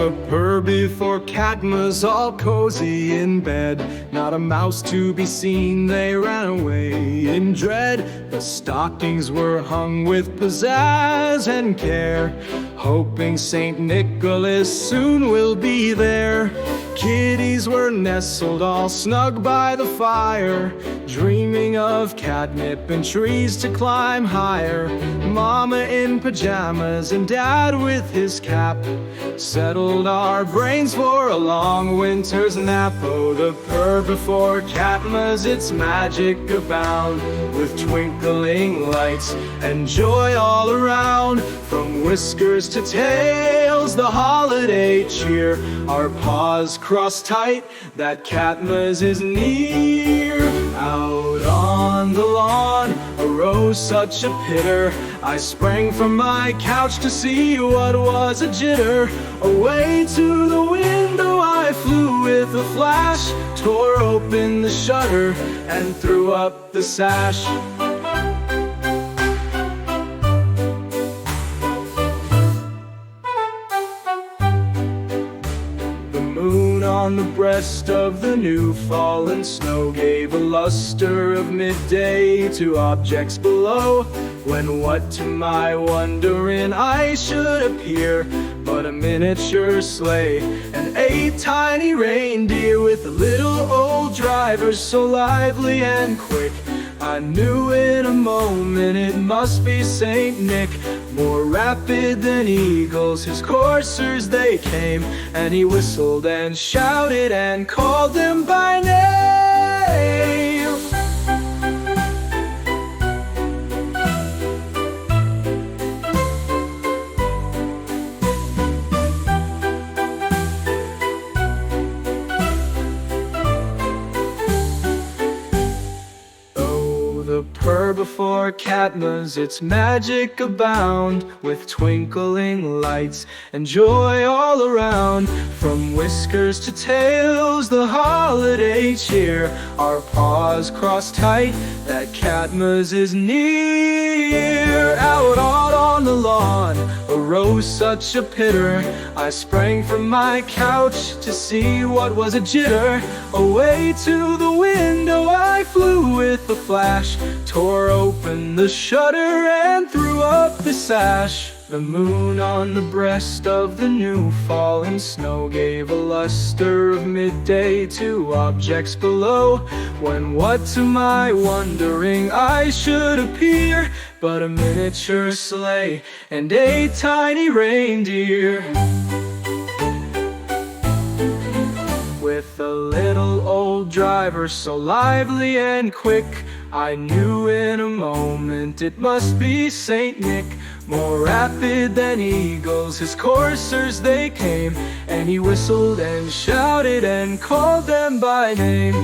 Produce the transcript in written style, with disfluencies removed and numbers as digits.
the purr before Catmas, all cozy in bed. Not a mouse to be seen, they ran away in dread. The stockings were hung with pizzazz and care, hoping St. Nicholas soon will be there. Kitties were nestled all snug by the fire, dreaming of catnip and trees to climb higher. Mama in pajamas and Dad with his cap settled our brains for a long winter's nap. Oh, the purr before Catmas, its magic abound, with twinkling lights and joy all around. From whiskers to tails, the holiday cheer, our paws crossed tight, that Catmas is near. Out on the lawn arose such a pitter, I sprang from my couch to see what was a jitter. Away to the window I flew with a flash, tore open the shutter and threw up the sash. On the breast of the new fallen snow gave a luster of midday to objects below, when what to my wondering eyes should appear but a miniature sleigh and 8 tiny reindeer, with a little old driver so lively and quick. I knew in a moment it must be Saint Nick. More rapid than eagles, his coursers they came, and he whistled and shouted and called them by name. The purr before Catmas, its magic abound, with twinkling lights and joy all around. From whiskers to tails, the holiday cheer, our paws crossed tight, that Catmas is near. Out on the lawn arose such a pitter, I sprang from my couch to see what was a jitter. Away to the window I flew with a flash, tore open the shutter and threw up the sash. The moon on the breast of the new fallen snow gave a luster of midday to objects below, when what to my wondering eyes should appear but a miniature sleigh and 8 tiny reindeer. With a little old driver so lively and quick, I knew in a moment it must be Saint Nick. More rapid than eagles, his coursers they came, and he whistled and shouted and called them by name.